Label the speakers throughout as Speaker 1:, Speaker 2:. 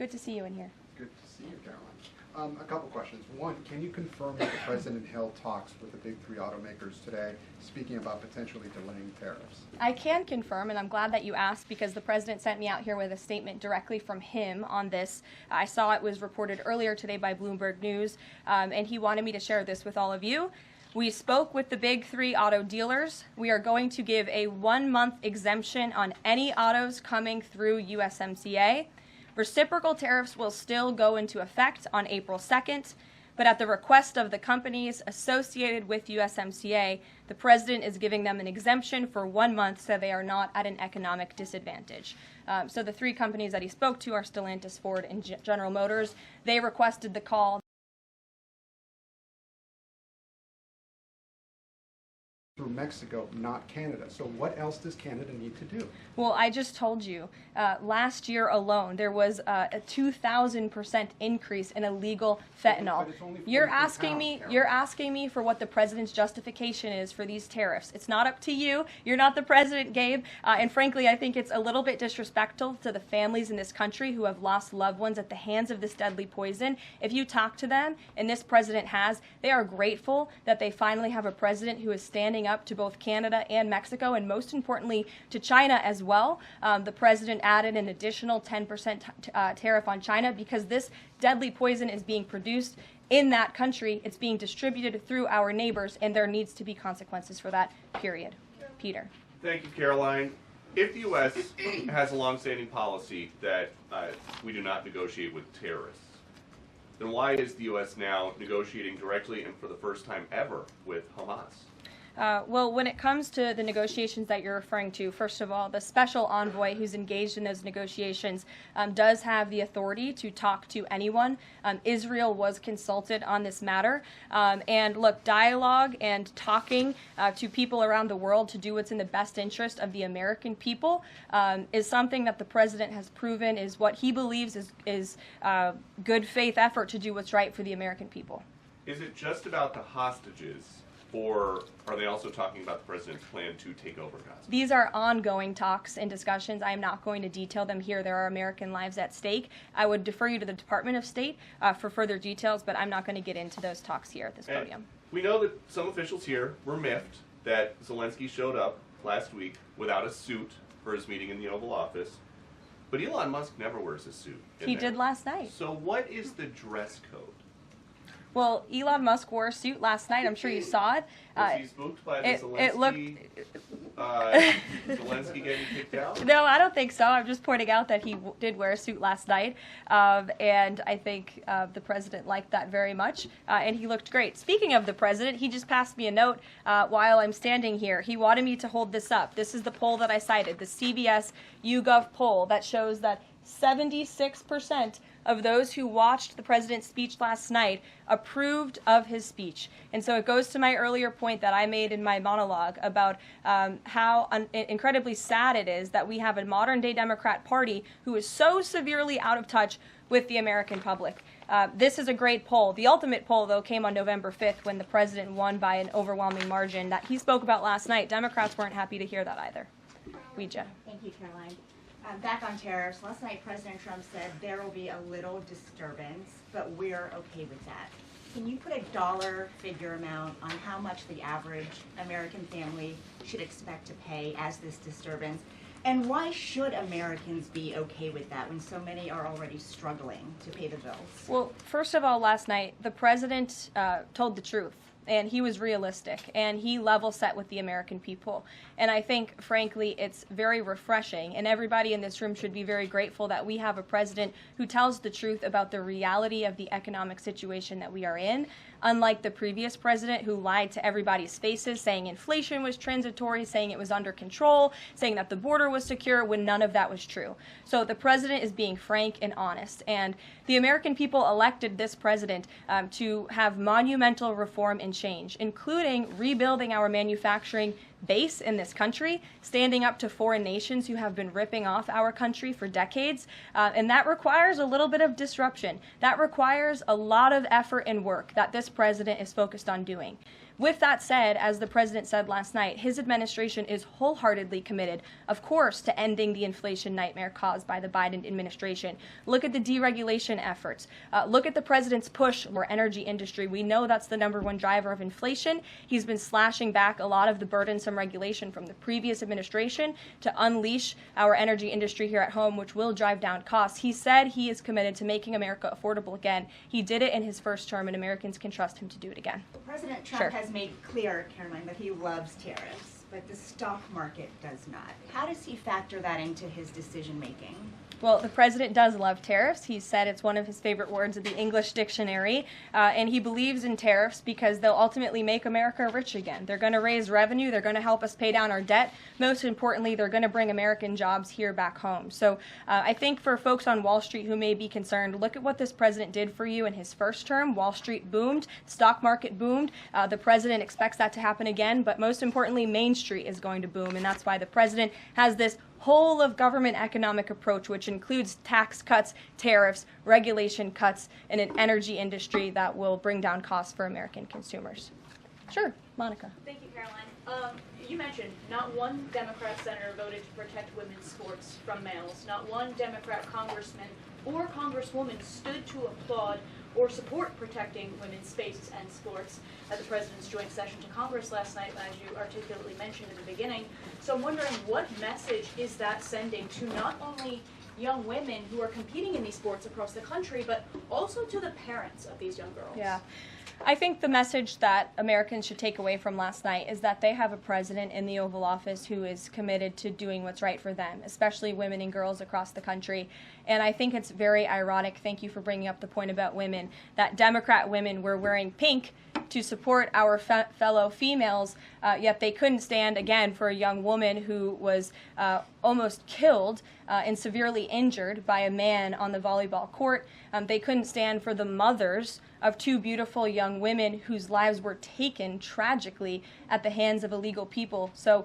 Speaker 1: Good to see you in here.
Speaker 2: Good to see you, Caroline. A couple questions. One, can you confirm that the President held talks with the big three automakers today, speaking about potentially delaying tariffs?
Speaker 1: I can confirm, and I'm glad that you asked because the President sent me out here with a statement directly from him on this. I saw it was reported earlier today by Bloomberg News, and he wanted me to share this with all of you. We spoke with the big three auto dealers. We are going to give a 1-month exemption on any autos coming through USMCA. Reciprocal tariffs will still go into effect on April 2nd, but at the request of the companies associated with USMCA, the President is giving them an exemption for 1 month so they are not at an economic disadvantage. So the three companies that he spoke to are Stellantis, Ford, and General Motors. They requested the call.
Speaker 2: Through Mexico, not Canada. So what else does Canada need to do?
Speaker 1: Well, I just told you, last year alone, there was a 2,000% increase in illegal fentanyl.
Speaker 2: But it's only
Speaker 1: You're
Speaker 2: 43
Speaker 1: asking me,
Speaker 2: pounds,
Speaker 1: you're asking me for what the President's justification is for these tariffs. It's not up to you. You're not the President, Gabe. And frankly, I think it's a little bit disrespectful to the families in this country who have lost loved ones at the hands of this deadly poison. If you talk to them, and this President has, they are grateful that they finally have a President who is standing up to both Canada and Mexico, and most importantly to China as well. The President added an additional 10% tariff on China because this deadly poison is being produced in that country. It's being distributed through our neighbors, and there needs to be consequences for that, period. Peter.
Speaker 3: Thank you, Caroline. If the U.S. has a longstanding policy that we do not negotiate with terrorists, then why is the U.S. now negotiating directly and for the first time ever with Hamas?
Speaker 1: Well, when it comes to the negotiations that you're referring to, first of all, the special envoy who's engaged in those negotiations does have the authority to talk to anyone. Israel was consulted on this matter. And look, dialogue and talking to people around the world to do what's in the best interest of the American people is something that the President has proven is what he believes is good faith effort to do what's right for the American people.
Speaker 3: Is it just about the hostages? Or are they also talking about the President's plan to take over Gaza?
Speaker 1: These are ongoing talks and discussions. I am not going to detail them here. There are American lives at stake. I would defer you to the Department of State for further details, but I'm not going to get into those talks here at this podium.
Speaker 3: We know that some officials here were miffed that Zelensky showed up last week without a suit for his meeting in the Oval Office. But Elon Musk never wears a suit.
Speaker 1: He did last night.
Speaker 3: So what is the dress code?
Speaker 1: Well, Elon Musk wore a suit last night. I'm sure you saw it.
Speaker 3: Was he spooked by the Zelensky getting kicked out?
Speaker 1: No, I don't think so. I'm just pointing out that he did wear a suit last night, and I think the President liked that very much, and he looked great. Speaking of the President, he just passed me a note while I'm standing here. He wanted me to hold this up. This is the poll that I cited, the CBS YouGov poll that shows that 76% of those who watched the President's speech last night approved of his speech. And so it goes to my earlier point that I made in my monologue about how incredibly sad it is that we have a modern-day Democrat Party who is so severely out of touch with the American public. This is a great poll. The ultimate poll, though, came on November 5th when the President won by an overwhelming margin that he spoke about last night. Democrats weren't happy to hear that either. Ouija.
Speaker 4: Thank you, Caroline. Back on tariffs, last night President Trump said there will be a little disturbance, but we're okay with that. Can you put a dollar figure amount on how much the average American family should expect to pay as this disturbance? And why should Americans be okay with that when so many are already struggling to pay the bills?
Speaker 1: Well, first of all, last night, the President told the truth. And he was realistic, and he level set with the American people. And I think, frankly, it's very refreshing, and everybody in this room should be very grateful that we have a president who tells the truth about the reality of the economic situation that we are in, unlike the previous president who lied to everybody's faces, saying inflation was transitory, saying it was under control, saying that the border was secure, when none of that was true. So the president is being frank and honest, and the American people elected this president to have monumental reform and change, including rebuilding our manufacturing base in this country, standing up to foreign nations who have been ripping off our country for decades, and that requires a little bit of disruption. That requires a lot of effort and work that this president is focused on doing. With that said, as the president said last night, his administration is wholeheartedly committed, of course, to ending the inflation nightmare caused by the Biden administration. Look at the deregulation efforts. Look at the president's push for energy industry. We know that's the #1 driver of inflation. He's been slashing back a lot of the burdensome regulation from the previous administration to unleash our energy industry here at home, which will drive down costs. He said he is committed to making America affordable again. He did it in his first term, and Americans can trust him to do it again.
Speaker 4: President Trump has made clear, Karoline, that he loves tariffs, but the stock market does not. How does he factor that into his decision making?
Speaker 1: Well, the president does love tariffs. He said it's one of his favorite words in the English dictionary, and he believes in tariffs because they'll ultimately make America rich again. They're going to raise revenue. They're going to help us pay down our debt. Most importantly, they're going to bring American jobs here back home. So I think for folks on Wall Street who may be concerned, look at what this president did for you in his first term. Wall Street boomed. Stock market boomed. The president expects that to happen again, but most importantly, Main Street is going to boom, and that's why the president has this whole of government economic approach, which includes tax cuts, tariffs, regulation cuts, and an energy industry that will bring down costs for American consumers. Sure, Monica.
Speaker 5: Thank you, Karoline. You mentioned not one Democrat senator voted to protect women's sports from males. Not one Democrat congressman or congresswoman stood to applaud or support protecting women's spaces and sports at the president's joint session to Congress last night, as you articulately mentioned in the beginning. So I'm wondering, what message is that sending to not only young women who are competing in these sports across the country, but also to the parents of these young girls?
Speaker 1: Yeah. I think the message that Americans should take away from last night is that they have a president in the Oval Office who is committed to doing what's right for them, especially women and girls across the country. And I think it's very ironic, thank you for bringing up the point about women, that Democrat women were wearing pink to support our fellow females, yet they couldn't stand, again, for a young woman who was almost killed and severely injured by a man on the volleyball court. They couldn't stand for the mothers of 2 beautiful young women whose lives were taken tragically at the hands of illegal people. So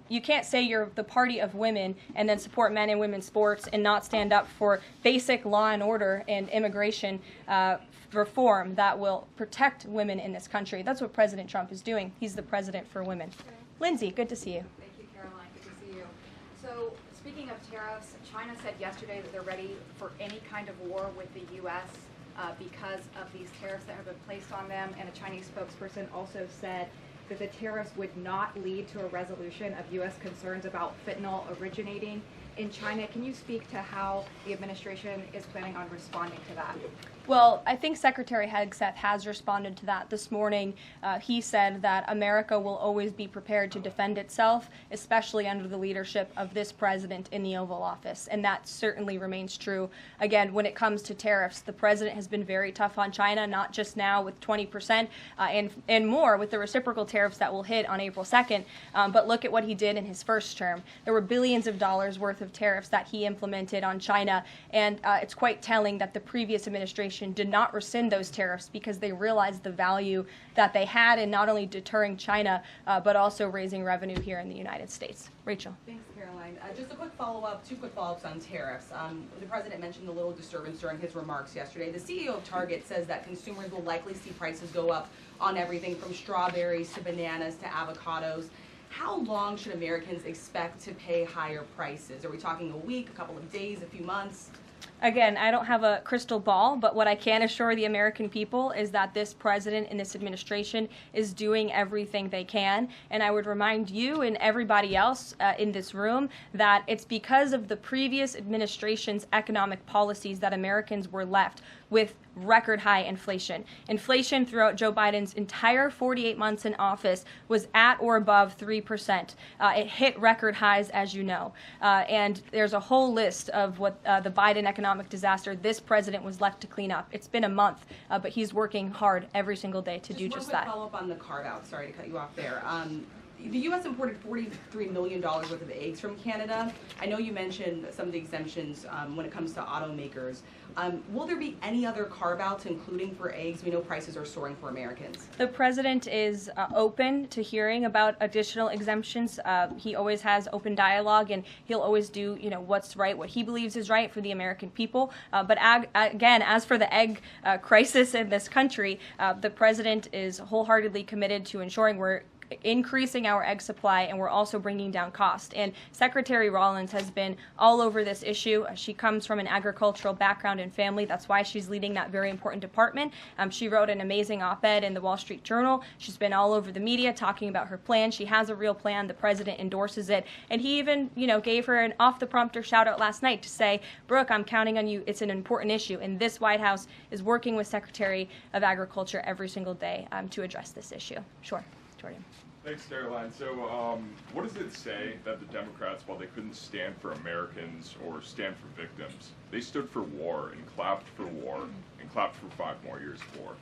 Speaker 1: you can't say you're the party of women and then support men and women's sports and not stand up for basic law and order and immigration reform that will protect women in this country. That's what President Trump is doing. He's the president for women. Lindsay, good to see you.
Speaker 6: Thank you, Karoline. Good to see you. So, speaking of tariffs, China said yesterday that they're ready for any kind of war with the U.S. Because of these tariffs that have been placed on them, and a Chinese spokesperson also said that the tariffs would not lead to a resolution of U.S. concerns about fentanyl originating in China. Can you speak to how the administration is planning on responding to that?
Speaker 1: Well, I think Secretary Hegseth has responded to that this morning. He said that America will always be prepared to defend itself, especially under the leadership of this president in the Oval Office, and that certainly remains true. Again, when it comes to tariffs, the president has been very tough on China, not just now with 20% and more with the reciprocal tariffs that will hit on April 2nd, but look at what he did in his first term. There were billions of dollars worth of tariffs that he implemented on China, and it's quite telling that the previous administration did not rescind those tariffs because they realized the value that they had in not only deterring China, but also raising revenue here in the United States. Rachel.
Speaker 7: Thanks, Caroline. Just a quick follow-up, 2 quick follow-ups on tariffs. The president mentioned a little disturbance during his remarks yesterday. The CEO of Target says that consumers will likely see prices go up on everything from strawberries to bananas to avocados. How long should Americans expect to pay higher prices? Are we talking a week, a couple of days, a few months?
Speaker 1: Again, I don't have a crystal ball, but what I can assure the American people is that this president and this administration is doing everything they can. And I would remind you and everybody else in this room that it's because of the previous administration's economic policies that Americans were left with record high inflation. Inflation throughout Joe Biden's entire 48 months in office was at or above 3%. It hit record highs, as you know. And there's a whole list of what the Biden economic disaster this president was left to clean up. It's been a month, but he's working hard every single day to do just that.
Speaker 7: Just one quick follow-up on the carve-out. Sorry to cut you off there. The U.S. imported $43 million worth of eggs from Canada. I know you mentioned some of the exemptions when it comes to automakers. Will there be any other carve-outs, including for eggs? We know prices are soaring for Americans.
Speaker 1: The president is open to hearing about additional exemptions. He always has open dialogue, and he'll always do, what's right, what he believes is right for the American people. But again, as for the egg crisis in this country, the president is wholeheartedly committed to ensuring we're increasing our egg supply, and we're also bringing down cost. And Secretary Rollins has been all over this issue. She comes from an agricultural background and family. That's why she's leading that very important department. She wrote an amazing op-ed in the Wall Street Journal. She's been all over the media talking about her plan. She has a real plan. The president endorses it. And he even, gave her an off-the-prompter shout-out last night to say, Brooke, I'm counting on you. It's an important issue. And this White House is working with Secretary of Agriculture every single day to address this issue. Sure. Jordan.
Speaker 8: Thanks, Karoline. So, what does it say that the Democrats, while they couldn't stand for Americans or stand for victims, they stood for war and clapped for war and clapped for 5 more years of war?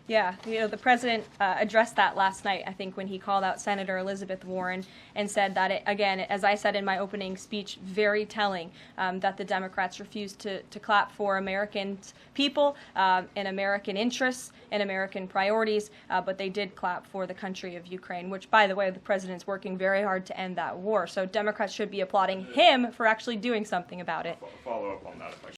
Speaker 1: Yeah, the president addressed that last night, I think, when he called out Senator Elizabeth Warren and said that, again, as I said in my opening speech, very telling that the Democrats refused to clap for American people and American interests and American priorities, but they did clap for the country of Ukraine, which, by the way, the president's working very hard to end that war. So Democrats should be applauding him for actually doing something about it.
Speaker 8: Follow up on that if I